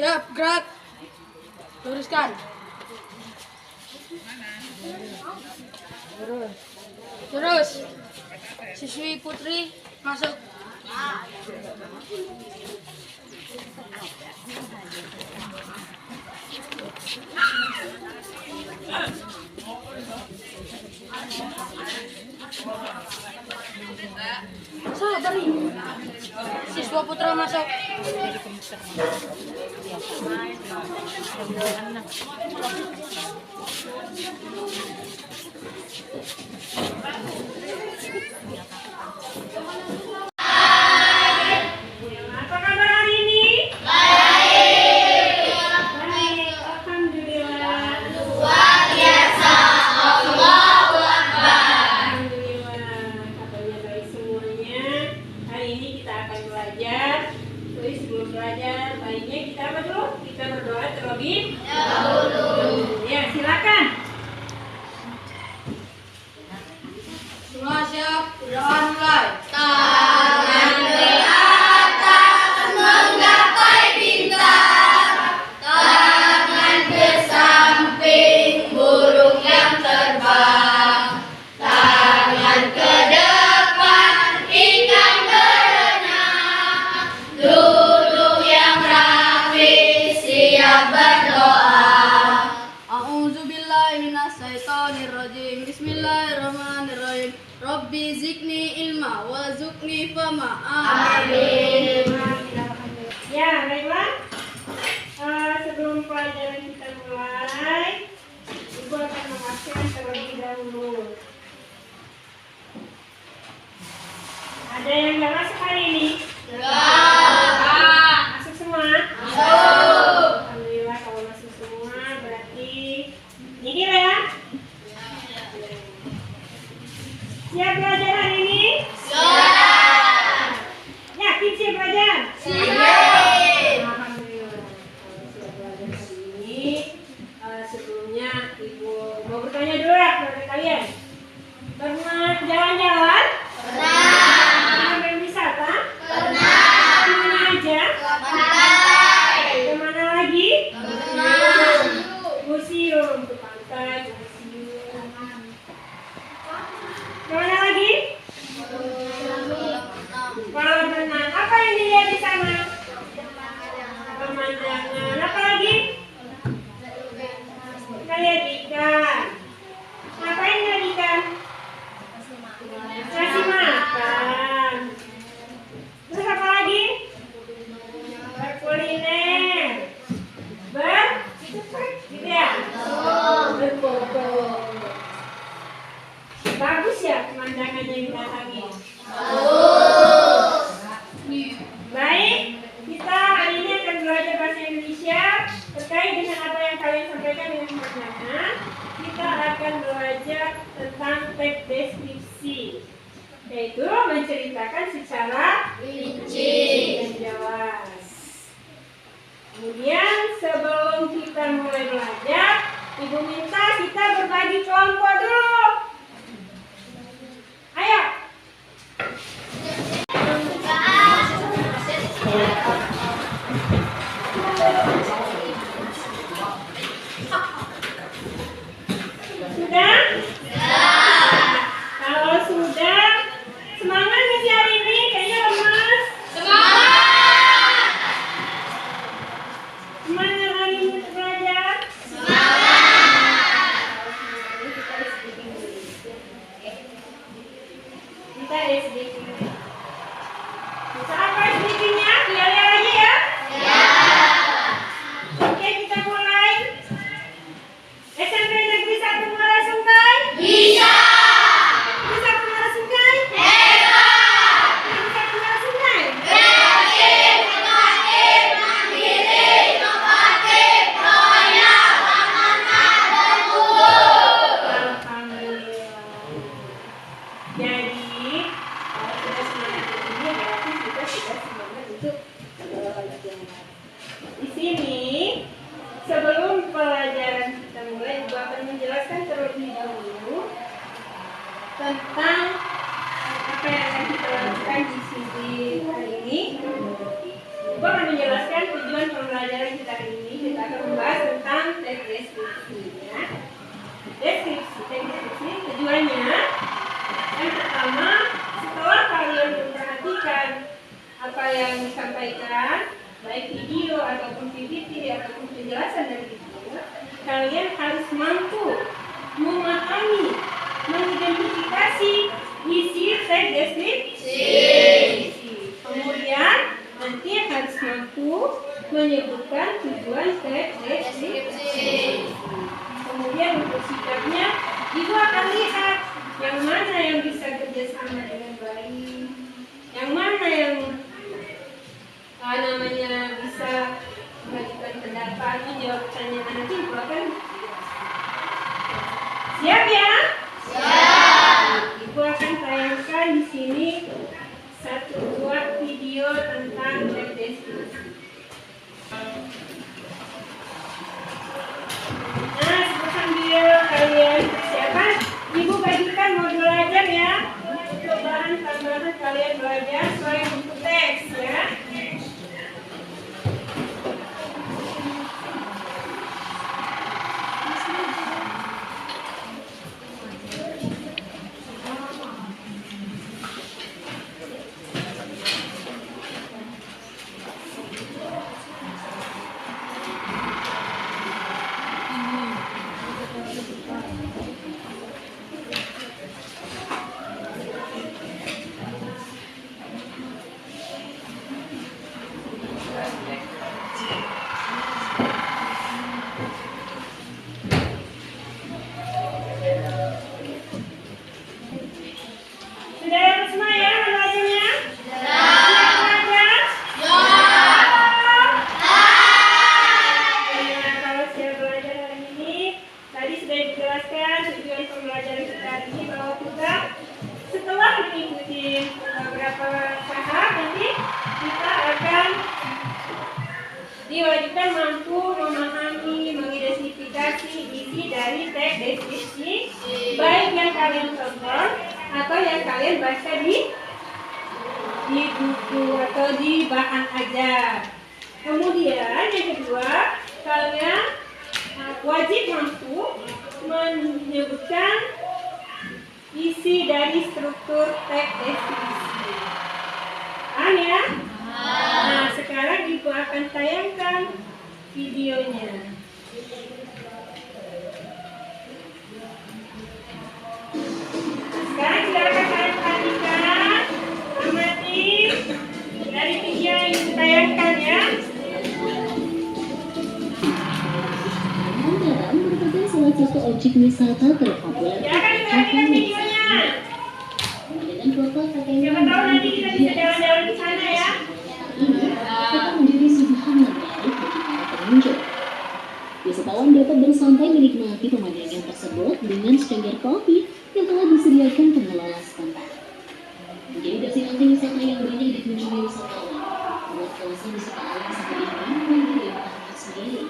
Siap, gerak. Luruskan. Terus. Siswi Putri masuk. Masuk dari. Siswa Putra masuk. Apa kabar hari ini? Baik. Baik, alhamdulillah. Luar biasa. Allahu Akbar. Alhamdulillah, kabarnya baik semuanya. Hari ini kita akan belajar. Tapi sebelum belajar, baiknya kita apa dulu? Kita berdoa terlebih dahulu. Ya, silakan. Semua siap, berdoa mulai. Tangan ke atas menggapai bintang, tangan ke samping burung yang terbang, tangan ke depan ikan berenang, duduk yang rapi siap berdoa. A'udzubillahi minasyaitonirrajim. Bismillahirrahmanirrahim. Rabbi zidni ilma warzuqni fahma. Amin. Ya, baiklah. Sebelum pelajaran kita mulai, Ibu akan memastikan terlebih dahulu. Ada yang nggak masuk hari ini? Masuk semua? Alhamdulillah, kalau masuk semua berarti ini lah ya. Siap belajar hari ini? Yakin siap belajar? Alhamdulillah. Kalau siap belajar hari ini, sebelumnya Ibu mau bertanya dulu ya kepada kalian. Pernah jalan-jalan? Pernah berwisata? Kemana aja? Kemana lagi? Museum, ke pantai, ke museum. Kemana lagi? Kolam renang. Apa yang dilihat di sana? Pemandangan. Apa lagi? Kita lihat ikan. Ngapain lihat ikan? Kasih makan. Terus apa lagi? Berkuliner. Gitu ya? Berfoto. Bagus ya pemandangannya yang didatangi. Baik, kita hari ini akan belajar bahasa Indonesia. Terkait dengan apa yang kalian sampaikan dengan pertanyaan, kita akan belajar tentang teks deskripsi, yaitu menceritakan secara rinci dan jelas. Kemudian sebelum kita mulai belajar, Ibu minta kita berbagi kelompok dulu. Ayo. Sudah? Kalau sudah, semangat nggak sih hari ini? Kayaknya lemas. Semangat hari ini untuk belajar? Kita SDQ. Bisa apa SDQ-nya? Lihat-lihat aja ya. Oke, kita mulai. SMP Negeri 1 Muara Sungai? Bisa. Negeri 1 Muara Sungai? Hebat. Negeri 1 Muara Sungai? Kreatif, inovatif, mandiri, inovatif, loyal, amanah, dan unggul. Alhamdulillah. Jadi, kalau sudah semangat ini berarti kita sudah semangat untuk belajar. Di sini, sebelum pelajaran kita mulai, Ibu akan menjelaskan terlebih dahulu tentang apa yang akan kita lakukan di sini hari ini. Ibu akan menjelaskan tujuan pembelajaran kita hari ini. Kita akan membahas tentang teks deskripsi. Ya. Deskripsi tujuannya yang pertama, setelah kalian memperhatikan apa yang disampaikan, baik video ataupun PPT ataupun penjelasan dari video, kalian harus mampu memahami, mengidentifikasi isi teks deskripsi. Kemudian nanti harus mampu menyebutkan tujuan teks deskripsi. Kemudian untuk sikapnya, ibu akan lihat yang mana yang bisa kerjasama dengan baik, yang mana yang bisa mengajukan pendapat, menjawab pertanyaan. Nanti ibu akan siap ya? Siap. Ibu akan tayangkan di sini satu buah video tentang teks deskripsi. Nah, sambil kalian persiapan, ibu bagikan modul belajar ya. Untuk bahan tambahan kalian belajar selain buku teks ya. Diwajibkan mampu memahami, mengidentifikasi isi dari teks deskripsi, baik yang kalian tonton atau yang kalian baca di buku atau di bahan ajar. Kemudian yang kedua, kalian wajib mampu menyebutkan isi dari struktur teks deskripsi. Paham ya? Nah, sekarang ibu akan tayangkan videonya. Sekarang silakan kalian perhatikan, amati dari video yang ditayangkan ya. Manggarai merupakan salah satu objek wisata terpopuler di Silakan perhatikan videonya. dengan kota pakaian Siapa tahu nanti kita bisa jalan-jalan ke sana ya. ini akan menjadi suguhan yang menarik bagi para pengunjung. Wisatawan dapat bersantai menikmati pemandangan tersebut dengan secangkir kopi yang telah disediakan pengelola setempat. Menjadi destinasi wisata yang banyak dikunjungi wisatawan, membuat kawasan wisata alam seperti ini menjadi daya tarik sendiri.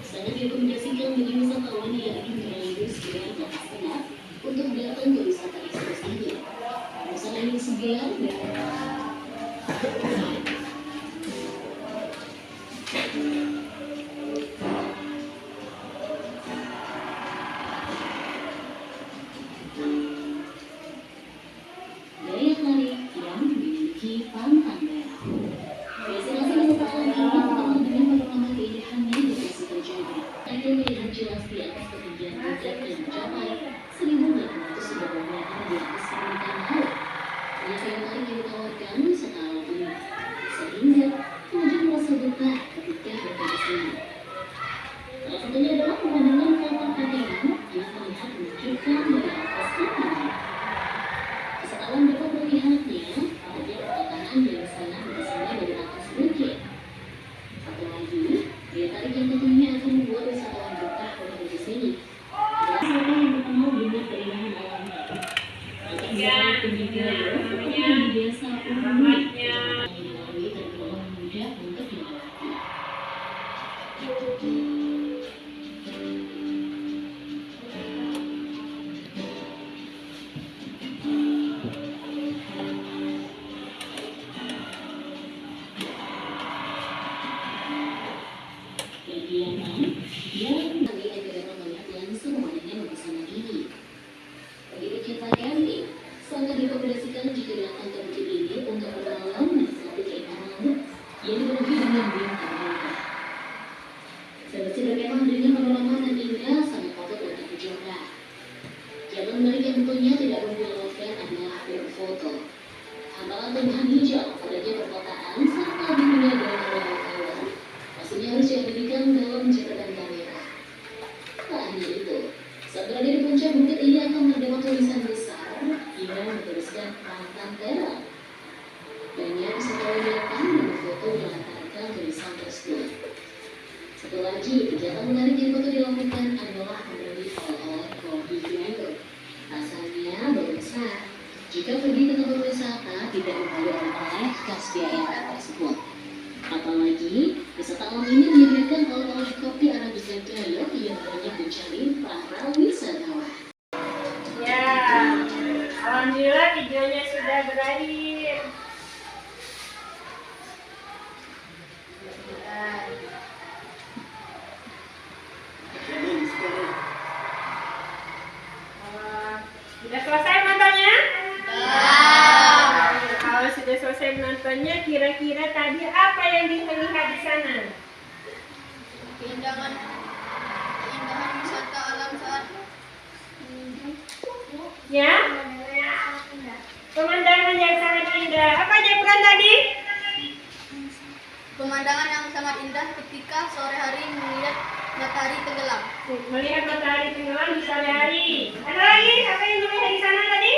Sangat direkomendasikan bagi wisatawan yang ingin berlibur sekitar Batas Tengah untuk datang ke wisata eksklusif ini. Kawasan angin segar dan daya tarik yang memiliki pantang merah. Destinasi wisata alam ini terkenal dengan panorama keindahannya di Desa Terjaga. Anda melihat jelas di atas ketinggian puncak yang mencapai 1.630 meter di atas permukaan laut. Banyak daya tarik yang ditawarkan wisata alam ini, sehingga pengunjung merasa betah ketika datang ke sini. Salah satunya adalah pemandangan kota Pateman yang terlihat menakjubkan dari atas ketinggian. Wisatawan dapat melihatnya pada perkotaan yang sangat bersama dari atas bukit. Satu lagi, daya tarik yang tentunya akan membuat wisatawan betah berada di sini. Adalah wisata yang terkenal dengan keindahan alamnya. Wisatawan penjajah seperti di desa Umum yang dilalui tergolong mudah untuk dilewati. Contoh menarik yang tentunya tidak boleh dilewatkan adalah berfoto. Hamparan tumbuhan hijau, adanya perkotaan, serta birunya dalam color pastinya harus diabadikan dalam catatan kamera. Tak hanya itu, saat berada di puncak bukit ini akan terdapat tulisan besar yang bertuliskan Pantang Terang. Banyak wisatawan datang dan berfoto melantarkan tulisan tersebut. Satu lagi, kegiatan menarik yang foto dilakukan adalah membeli oleh-oleh kopi mango. Rasanya baru besar. Jika pergi ke tempat wisata, tidak membawa oleh-oleh khas daerah tersebut. Apalagi, wisata alam ini menyediakan oleh-oleh kopi Arabica Gayo yang banyak dicari para wisatawan. Ya, alhamdulillah videonya sudah berakhir. Sudah selesai nontonnya? Kalau sudah selesai menontonnya, kira-kira tadi apa yang dilihat di sana? Keindahan wisata alam saat Ya? Pemandangan yang sangat indah. Apa aja bukan tadi? pemandangan yang sangat indah ketika sore hari melihat matahari tenggelam. Melihat matahari tenggelam di sore hari. Ada lagi? Apa yang dilihat di sana tadi?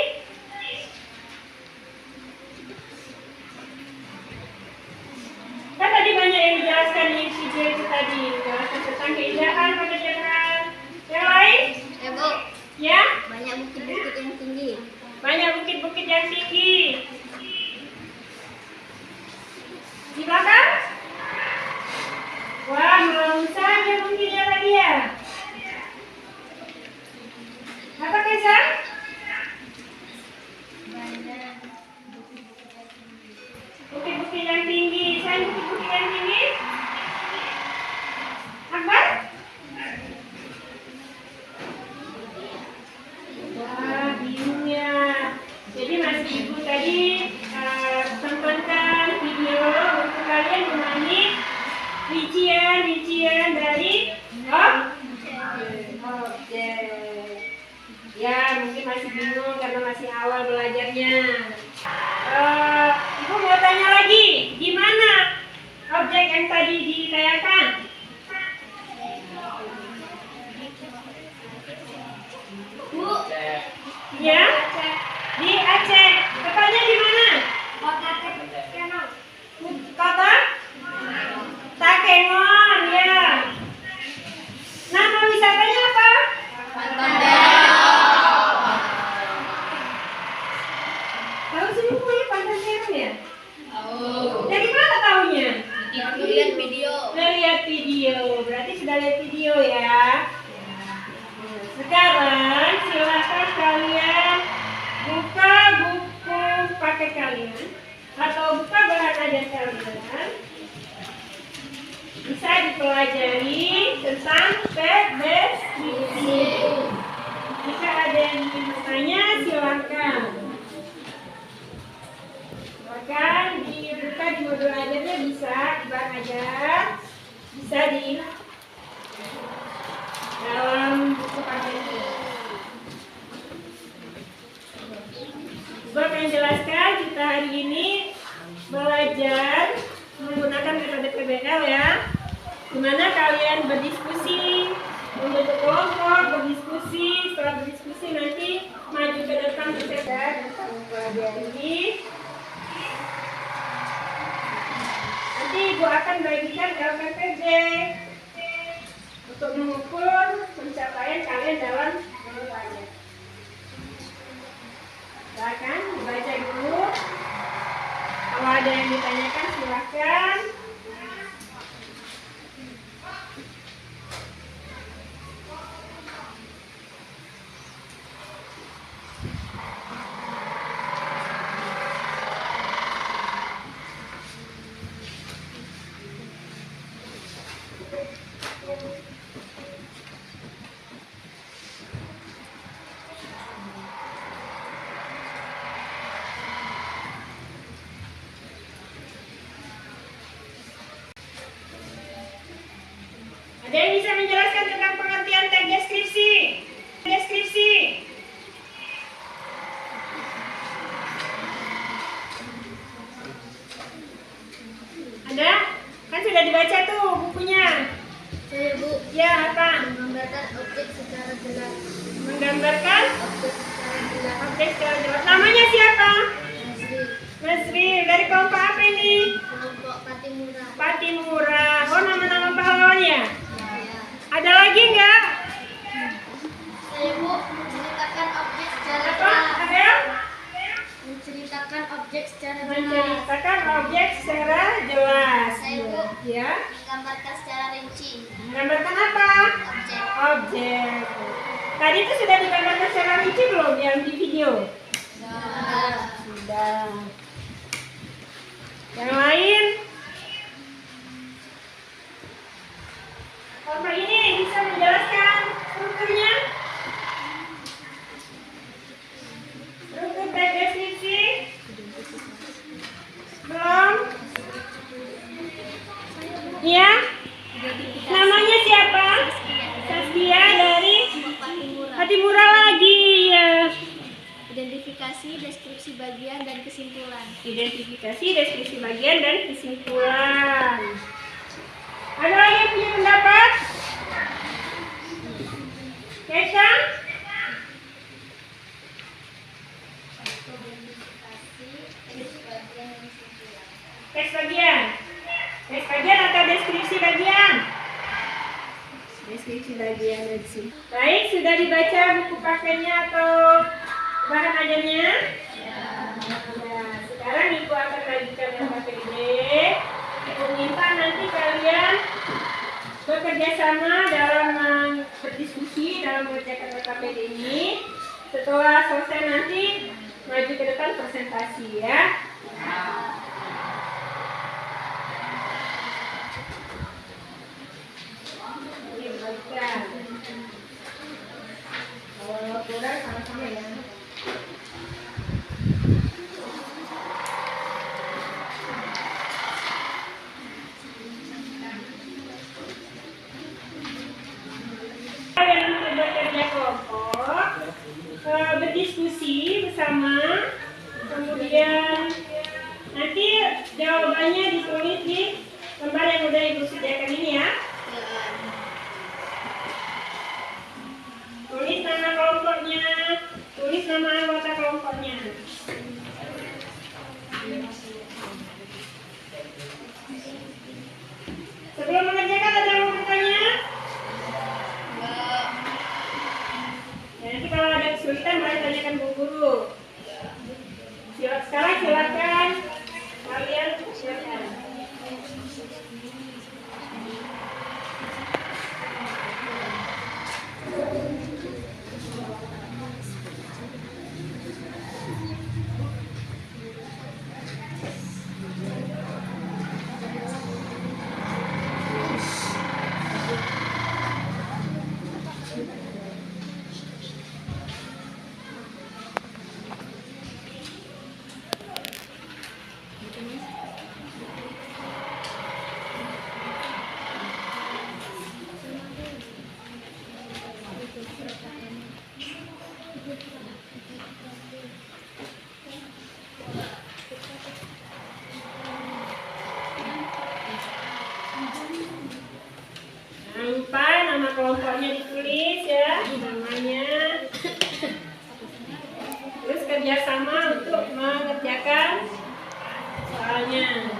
Kan tadi banyak yang dijelaskan di video itu tadi. Dijelaskan tentang keindahan pemandangan. Yang lain? Bu, Ya? banyak bukit-bukit yang tinggi. Banyak bukit-bukit yang tinggi. Di belakang? Wah, mau saja bukitnya tadi ya. Apa Kaisar? Bukit-bukit yang tinggi. Selain bukit-bukit yang tinggi? Akbar? Wah, birunya. Jadi Mas Ibu tadi tontonkan video untuk kalian mengenai rincian dari objek. Ya, mungkin masih bingung karena masih awal belajarnya. Ibu mau tanya lagi, gimana objek yang tadi ditayangkan? Bu, Ya, di Aceh. Tepatnya di mana? kota Tenong. Kota Takengon, ya. Nama wisatanya apa? Tahu semuanya Pantai Terong ya? Dari mana tahunya? Lihat video. Lihat video, berarti sudah lihat video ya. Sekarang silakan kalian buka buku pakai kalian atau buka bahan ajar kalian. Bisa dipelajari tentang deskripsi. Jika ada yang ingin bertanya, silakan. Silakan dibuka di modul ajarnya, bisa di bahan ajar, bisa di dalam buku pakai itu. Sebab yang jelaskan kita hari ini belajar menggunakan metode PBL ya, di mana kalian berdiskusi, membentuk kelompok, berdiskusi, setelah berdiskusi nanti maju ke depan bersama dan mempelajari. Nanti Ibu akan bagikan LPPD untuk mengukur pencapaian kalian dalam belajar. Silakan dibaca dulu. Kalau ada yang ditanyakan silakan. Ada yang bisa menjelaskan tentang pengertian teks deskripsi? Deskripsi. menggambarkan objek secara jelas. Namanya siapa? Nasri. Dari kelompok apa ini? Kelompok Patimura. Patimura. Oh, nama-nama pahlawannya. Ada lagi nggak? Saya Bu menceritakan objek secara Apa? jelas. Ada? Menceritakan objek secara jelas. Menceritakan objek secara jelas. Saya Bu Ya. menggambarkan secara rinci. Menggambarkan apa? Objek. Objek. Tadi itu sudah digambarkan secara rinci belum yang di video? Sudah. Yang lain? Kelompok ini bisa menjelaskan strukturnya? Struktur teks deskripsi? Belum? Ya? Namanya siapa? Saskia dari Patimura. Patimura lagi ya. Identifikasi, deskripsi bagian dan kesimpulan. Identifikasi, deskripsi bagian dan kesimpulan. Ada lagi yang punya pendapat? Kesang? Teks bagian. Teks bagian atau deskripsi bagian? Deskripsi bagian dan kesimpulan. Baik, sudah dibaca buku pakainya atau bahan ajarnya? Ya. Sekarang Ibu akan lanjutkan yang pakai ini. Ibu minta nanti kalian bekerja sama dalam berdiskusi dalam mengerjakan KPD ini. Setelah selesai nanti maju ke depan presentasi ya. Ini bagikan. Kalau kurang sama-sama ya. Kalian untuk bekerja kelompok, berdiskusi bersama, kemudian nanti jawabannya ditulis di lembar yang udah Ibu sediakan ini ya. Tulis nama kelompoknya, tulis nama anggota kelompoknya. Sebelum mengerjakan ada yang mau bertanya? Ya, nanti kalau ada kesulitan boleh tanyakan Bu Guru. Sekarang silakan kalian silakan. Jangan lupa nama kelompoknya ditulis ya, namanya. Terus kerjasama untuk mengerjakan soalnya.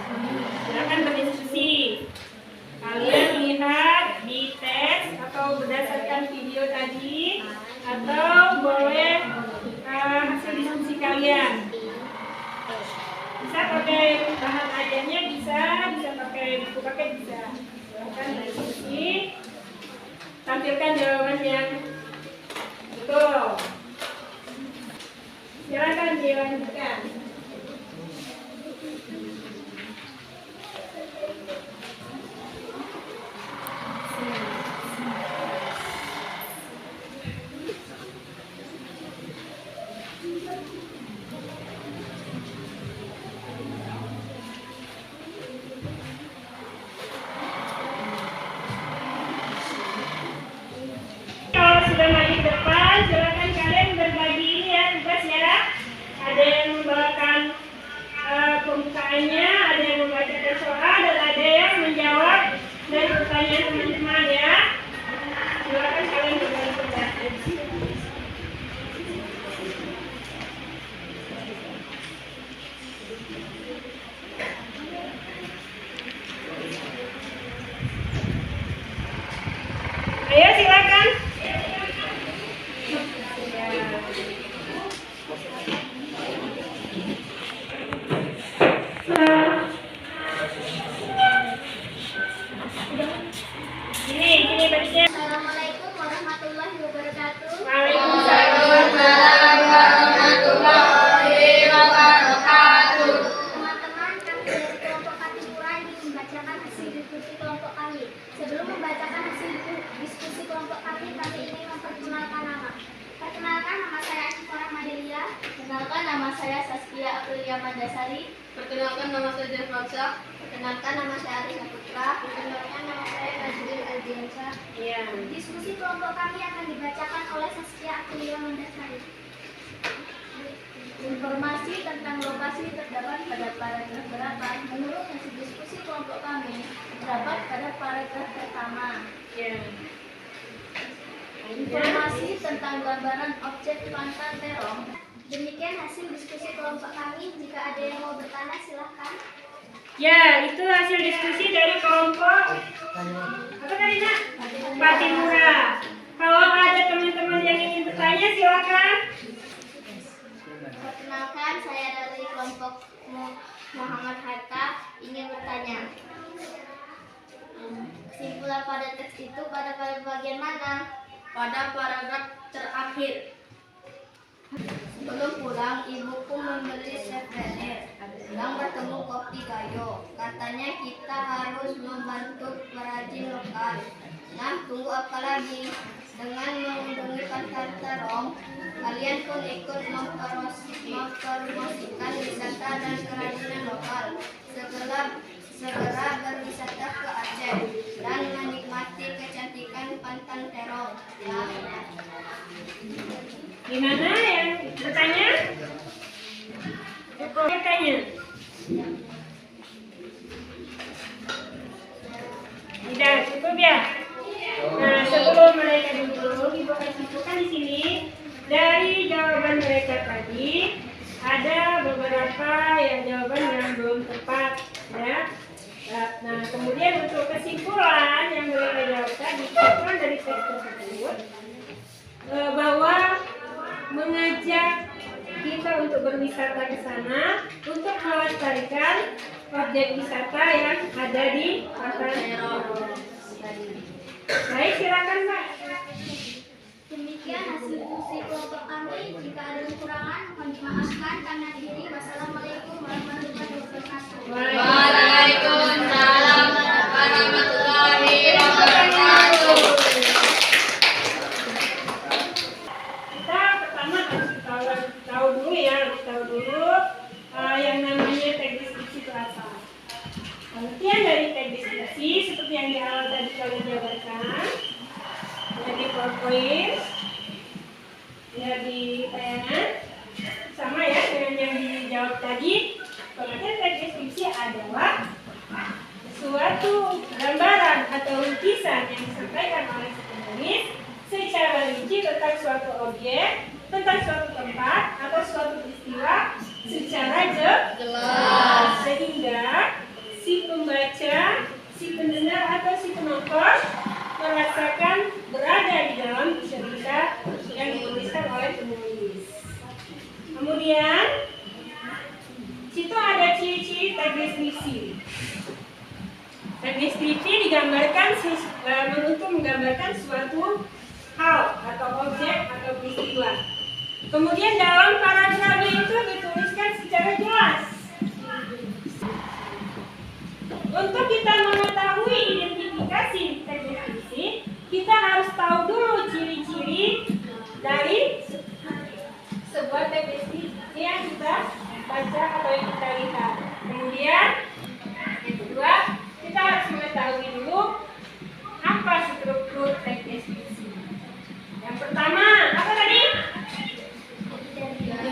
Silakan berdiskusi. Kalian lihat di teks atau berdasarkan video tadi, atau boleh hasil diskusi kalian. Bisa pakai bahan ajarnya, bisa pakai buku pakai bisa. Silakan diskusi, tampilkan jawaban yang betul. Silakan dilanjutkan. Kalau sudah maju ke depan, silakan kalian berbagi ini ya tugas ya. Ada yang membawa Perkenalkan, nama saya Saskia Aprilia Mandasari. Perkenalkan, nama saya Jan Faksa. Perkenalkan, nama saya Arif Saputra. Perkenalkan, nama saya Najib Aldiansyah. Iya. Diskusi kelompok kami akan dibacakan oleh Saskia Aprilia Mandasari. Informasi tentang lokasi terdapat pada paragraf berapa? Menurut hasil diskusi kelompok kami, terdapat pada paragraf pertama. Iya. Informasi tentang gambaran objek pantan terong. Demikian hasil diskusi kelompok kami. Jika ada yang mau bertanya, silahkan. Ya, itu hasil diskusi dari kelompok apa tadi nak? Patimura. Kalau ada teman-teman yang ingin bertanya, silakan. Perkenalkan, saya dari kelompok Muhammad Hatta ingin bertanya. Kesimpulan pada teks itu pada bagian mana? Pada paragraf terakhir. Sebelum pulang, ibuku membeli souvenir. Sedang bertemu kopi gayo. Katanya kita harus membantu perajin lokal. Nah, tunggu apa lagi? Dengan mengunjungi pasar terong, kalian pun ikut mempromosikan wisata dan kerajinan lokal. Segera berwisata ke Aceh dan menikmati kecantikan pantan terong. Ya. Gimana yang bertanya? Cukup bertanya. Tidak cukup ya. Nah, sebelum mereka duduk, ibu kasih kan di sini dari jawaban mereka tadi ada beberapa jawaban yang belum tepat, ya. Nah, kemudian untuk kesimpulan yang mereka jawab tadi, kesimpulan dari teks tersebut bahwa mengajak kita untuk berwisata ke sana untuk melestarikan objek wisata yang ada di Pantan Terong. Baik, silakan Mbak. Demikian hasil diskusi kelompok kami. Jika ada kekurangan, mohon dimaafkan. Karena diri. Wassalamualaikum warahmatullahi wabarakatuh. Waalaikumsalam warahmatullahi wabarakatuh. Kita pertama harus tahu dulu yang namanya teks deskripsi itu apa. Pengertian dari teks deskripsi seperti yang di awal tadi kalian jabarkan, jadi PowerPoint, ya di tayangan, sama ya dengan yang dijawab tadi. Pengertian teks deskripsi adalah suatu gambaran atau lukisan yang disampaikan oleh si penulis secara rinci tentang suatu objek, tentang suatu tempat atau suatu peristiwa secara jelas, sehingga si pembaca, si pendengar atau si penonton merasakan berada di dalam cerita yang dituliskan oleh penulis. Kemudian situ ada ciri-ciri teks deskripsi. Teks deskripsi digambarkan untuk menggambarkan suatu hal atau objek atau peristiwa. Kemudian dalam paragraf itu dituliskan secara jelas. Untuk kita mengetahui identifikasi teks deskripsi, kita harus tahu dulu ciri-ciri dari sebuah teks deskripsi yang kita baca atau yang kita lihat. Kemudian yang kedua, kita harus mengetahui dulu apa struktur teks deskripsi. Yang pertama, apa tadi?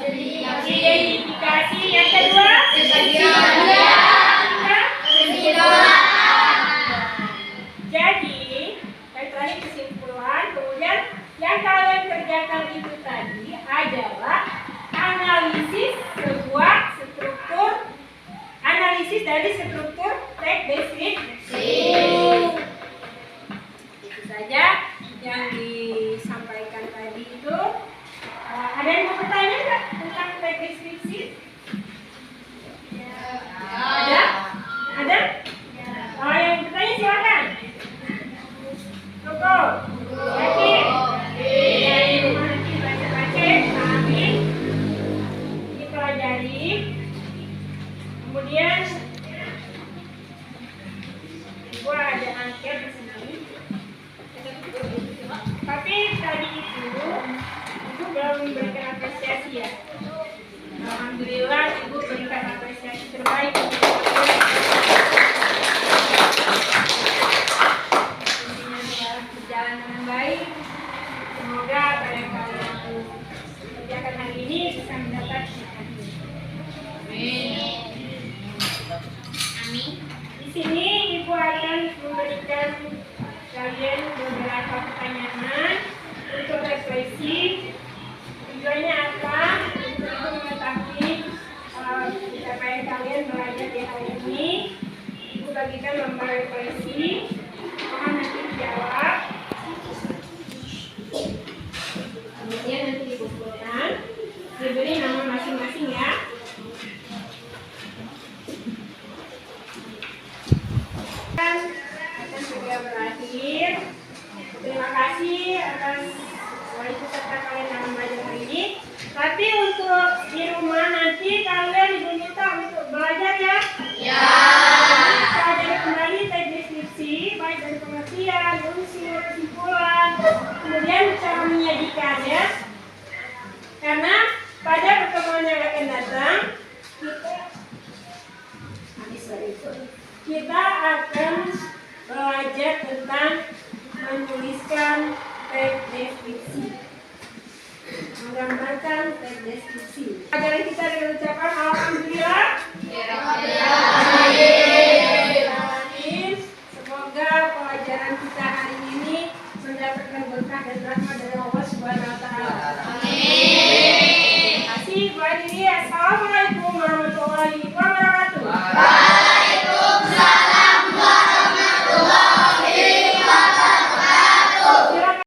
Identifikasi. Yang kedua, jadi yang terakhir kesimpulan. Kemudian yang kalian kerjakan itu tadi adalah analisis dari struktur teks deskripsi. Itu saja yang disampaikan tadi itu. Ada yang mau bertanya nggak tentang teks deskripsi? Ada? Ada? Kalau yang bertanya silakan. Cukup? Yakin? Dari rumah nanti baca-baca, pahami, dipelajari. Kemudian gua ada angket di sini. Tapi tadi itu belum memberikan apresiasi ya. Alhamdulillah Ibu berikan apresiasi terbaik untuk berjalan dengan baik. Semoga apa yang kalian kerjakan hari ini bisa mendapat hasil. Amin. Di sini Ibu akan memberikan kalian beberapa pertanyaan untuk refleksi. Tujuannya apa? Untuk mengetahui pencapaian kalian belajar di hari ini. Ibu bagikan lembar refleksi. Mohon nanti dijawab. Kemudian nanti dikumpulkan. Diberi nama masing-masing ya. Akan segera berakhir. Terima kasih atas wajib serta kalian dalam belajar hari ini. Tapi untuk di rumah nanti kalian diminta untuk belajar ya. Ya. Pelajari kembali teks deskripsi, baik dari pengertian, unsur, kesimpulan, kemudian cara menyajikannya. Karena pada pertemuan yang akan datang kita akan belajar tentang menuliskan teks deskripsi, menggambarkan teks deskripsi. Pelajaran kita dengan ucapan alhamdulillah. Alhamdulillah.